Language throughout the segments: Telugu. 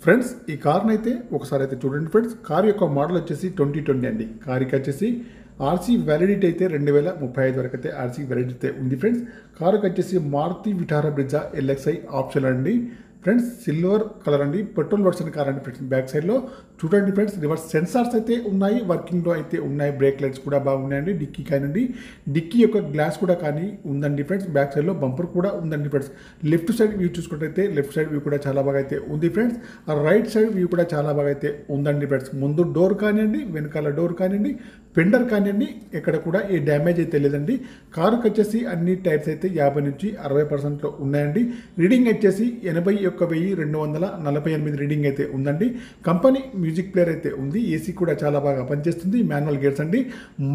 ఫ్రెండ్స్ ఈ కార్ని అయితే ఒకసారి అయితే చూడండి ఫ్రెండ్స్. కార్ యొక్క మోడల్ వచ్చేసి 2020 అండి. కార్కి వచ్చేసి ఆర్సీ వ్యాలిడిటీ అయితే 2035 వరకు అయితే ఆర్సీ వ్యాలిడిటీ అయితే ఉంది ఫ్రెండ్స్. కారుకి వచ్చేసి Maruti Vitara Brezza LXI option అండి ఫ్రెండ్స్. సిల్వర్ కలర్ అండి, పెట్రోల్ వర్షన్ కార్ అండి ఫ్రెండ్స్. బ్యాక్ సైడ్లో చూడండి ఫ్రెండ్స్, రివర్స్ సెన్సార్స్ అయితే ఉన్నాయి, వర్కింగ్లో అయితే ఉన్నాయి. బ్రేక్ లైట్స్ కూడా బాగున్నాయండి. డిక్కీ కానివ్వండి, డిక్కీ యొక్క గ్లాస్ కూడా కానీ ఉందండి ఫ్రెండ్స్. బ్యాక్ సైడ్లో బంపర్ కూడా ఉందండి ఫ్రెండ్స్. లెఫ్ట్ సైడ్ వ్యూ చూసుకుంటే లెఫ్ట్ సైడ్ వ్యూ కూడా చాలా బాగా అయితే ఉంది ఫ్రెండ్స్. రైట్ సైడ్ వ్యూ కూడా చాలా బాగా అయితే ఉందండి ఫ్రెండ్స్. ముందు డోర్ కానివ్వండి, వెనకాల డోర్ కానివ్వండి, ఫెండర్ కానివ్వండి, ఎక్కడ కూడా ఏ డ్యామేజ్ అయితే లేదండి. కారుకి వచ్చేసి అన్ని టైర్స్ అయితే 50 నుంచి 60% ఉన్నాయండి. రీడింగ్ వచ్చేసి 81,248 రీడింగ్ అయితే ఉందండి. కంపెనీ మ్యూజిక్ ప్లేయర్ అయితే ఉంది. ఏసీ కూడా చాలా బాగా పనిచేస్తుంది. మాన్యువల్ గేర్స్ అండి.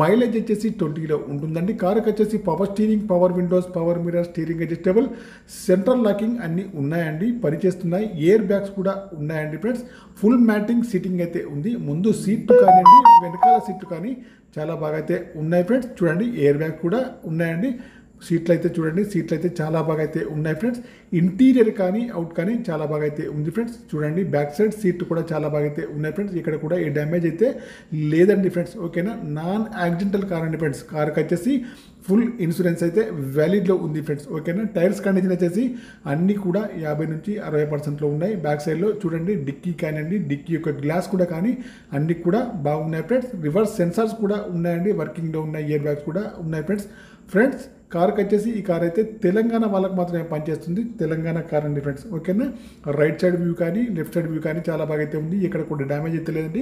మైలేజ్ వచ్చేసి 20లో ఉంటుందండి. కారుకి వచ్చేసి power steering, power Windows, power mirror, steering adjustable, central locking అన్నీ ఉన్నాయండి, పనిచేస్తున్నాయి. ఎయిర్ బ్యాగ్స్ కూడా ఉన్నాయండి ఫ్రెండ్స్. ఫుల్ మ్యాటింగ్ సీటింగ్ అయితే ఉంది. ముందు సీట్లు కానివ్వండి, వెనకాల సీట్లు కానీ చాలా బాగా అయితే ఉన్నాయి ఫ్రెండ్స్. చూడండి ఎయిర్ బ్యాగ్ కూడా ఉన్నాయండి. సీట్లు అయితే చూడండి, సీట్లు అయితే చాలా బాగా అయితే ఉన్నాయి ఫ్రెండ్స్. ఇంటీరియర్ కానీ అవుట్ కానీ చాలా బాగా అయితే ఉంది ఫ్రెండ్స్. చూడండి బ్యాక్ సైడ్ సీట్లు కూడా చాలా బాగా అయితే ఉన్నాయి ఫ్రెండ్స్. ఇక్కడ కూడా ఏ డ్యామేజ్ అయితే లేదండి ఫ్రెండ్స్. ఓకేనా, నాన్ యాక్సిడెంటల్ కార్ అండి ఫ్రెండ్స్. కార్కి వచ్చేసి ఫుల్ ఇన్సూరెన్స్ అయితే వ్యాలిడ్లో ఉంది ఫ్రెండ్స్. ఓకేనా, టైర్స్ కండిషన్ వచ్చేసి అన్నీ కూడా 50 నుంచి 60%లో ఉన్నాయి. బ్యాక్ సైడ్లో చూడండి డిక్కీ కానివ్వండి, డిక్కీ యొక్క గ్లాస్ కూడా కానీ అన్నీ కూడా బాగున్నాయి ఫ్రెండ్స్. రివర్స్ సెన్సార్స్ కూడా ఉన్నాయండి, వర్కింగ్లో ఉన్నాయి. ఇయర్ బ్యాగ్స్ కూడా ఉన్నాయి ఫ్రెండ్స్. ఫ్రెండ్స్ కార్కి వచ్చేసి ఈ కార్ అయితే తెలంగాణ వాళ్ళకి మాత్రమే పనిచేస్తుంది. తెలంగాణ కార్ అండి ఫ్రెండ్స్. ఓకేనా, రైట్ సైడ్ వ్యూ కానీ లెఫ్ట్ సైడ్ వ్యూ కానీ చాలా బాగా అయితే ఉంది. ఇక్కడ కూడా డ్యామేజ్ అయితే లేదండి.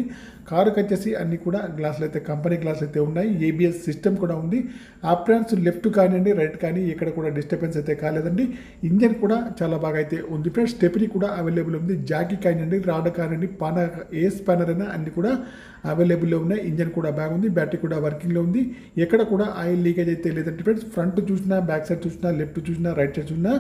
కారుకి వచ్చేసి అన్ని కూడా గ్లాసులు అయితే కంపెనీ గ్లాసులు అయితే ఉన్నాయి. ఏబిఎస్ సిస్టమ్ కూడా ఉంది. ఆప్రాన్స్ లెఫ్ట్ కానివ్వండి, రైట్ కానీ ఇక్కడ కూడా డిస్టర్బెన్స్ అయితే కాలేదండి. ఇంజన్ కూడా చాలా బాగా అయితే ఉంది ఫ్రెండ్స్. స్టెప్నీ కూడా అవైలబుల్ ఉంది. జాకీ కానివ్వండి, రాడ్ కానివ్వండి, ఏ స్పానర్ అయినా అన్ని కూడా అవైలబుల్లో ఉన్నాయి. ఇంజన్ కూడా బాగుంది. బ్యాటరీ కూడా వర్కింగ్లో ఉంది. ఎక్కడ కూడా ఆయిల్ లీకేజ్ అయితే లేదండి ఫ్రెండ్స్. ఫ్రంట్ చూసినా, బ్యాక్ సైడ్ చూసినా, లెఫ్ట్ చూసినా, రైట్ సైడ్ చూసినా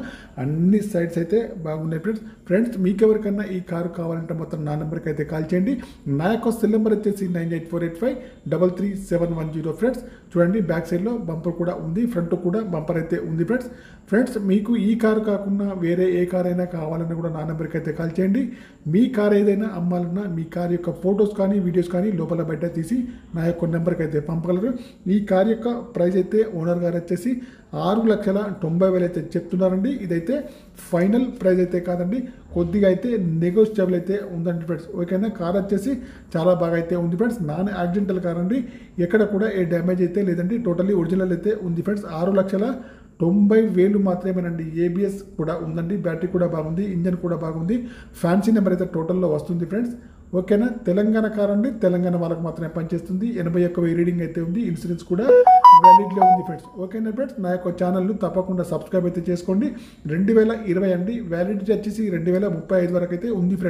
అన్ని సైడ్స్ అయితే బాగున్నాయి ఫ్రెండ్స్. ఫ్రెండ్స్ మీకు ఎవరికన్నా ఈ కారు కావాలంటే మొత్తం నా నెంబర్కి అయితే కాల్ చేయండి. నా యొక్క సెల్ నెంబర్ వచ్చేసి 9848533710 ఫ్రెండ్స్. చూడండి బ్యాక్ సైడ్లో బంపర్ కూడా ఉంది, ఫ్రంట్ కూడా బంపర్ అయితే ఉంది ఫ్రెండ్స్. ఫ్రెండ్స్ మీకు ఈ కారు కాకుండా వేరే ఏ కార్ అయినా కావాలన్నా కూడా నా నెంబర్కి అయితే కాల్ చేయండి. మీ కార్ ఏదైనా అమ్మాలన్నా మీ కార్ యొక్క ఫొటోస్ కానీ వీడియోస్ కానీ లోపల బయట తీసి నా యొక్క నెంబర్కి అయితే పంపగలరు. ఈ కార్ యొక్క ప్రైస్ అయితే ఓనర్ గారు వచ్చేసి 6,90,000 అయితే చెప్తున్నారండి. ఇదైతే ఫైనల్ ప్రైస్ అయితే కాదండి, కొద్దిగా అయితే నెగోషియబుల్ అయితే ఉందండి ఫ్రెండ్స్. ఓకేనా, కార్ వచ్చేసి చాలా బాగా అయితే ఉంది ఫ్రెండ్స్. నాన్ యాక్సిడెంటల్ కార్ అండి, ఎక్కడ కూడా ఏ డ్యామేజ్ అయితే లేదండి. టోటల్లీ ఒరిజినల్ అయితే ఉంది ఫ్రెండ్స్. 6,90,000 మాత్రమేనండి. ఏబిఎస్ కూడా ఉందండి, బ్యాటరీ కూడా బాగుంది, ఇంజన్ కూడా బాగుంది. ఫ్యాన్సీ నెంబర్ అయితే టోటల్లో వస్తుంది ఫ్రెండ్స్. ఓకేనా, తెలంగాణ కార్ అండి, తెలంగాణ వాళ్ళకి మాత్రమే పనిచేస్తుంది. 81,000 రీడింగ్ అయితే ఉంది. ఇన్సూరెన్స్ కూడా వ్యాలిడ్లో ఉంది ఫ్రెండ్స్. ఓకేనా ఫ్రెండ్స్, నా యొక్క ఛానల్ను తప్పకుండా సబ్స్క్రైబ్ అయితే చేసుకోండి. 2020 అండి, వ్యాలిడిటీ వచ్చేసి 2035 వరకు అయితే ఉంది ఫ్రెండ్స్.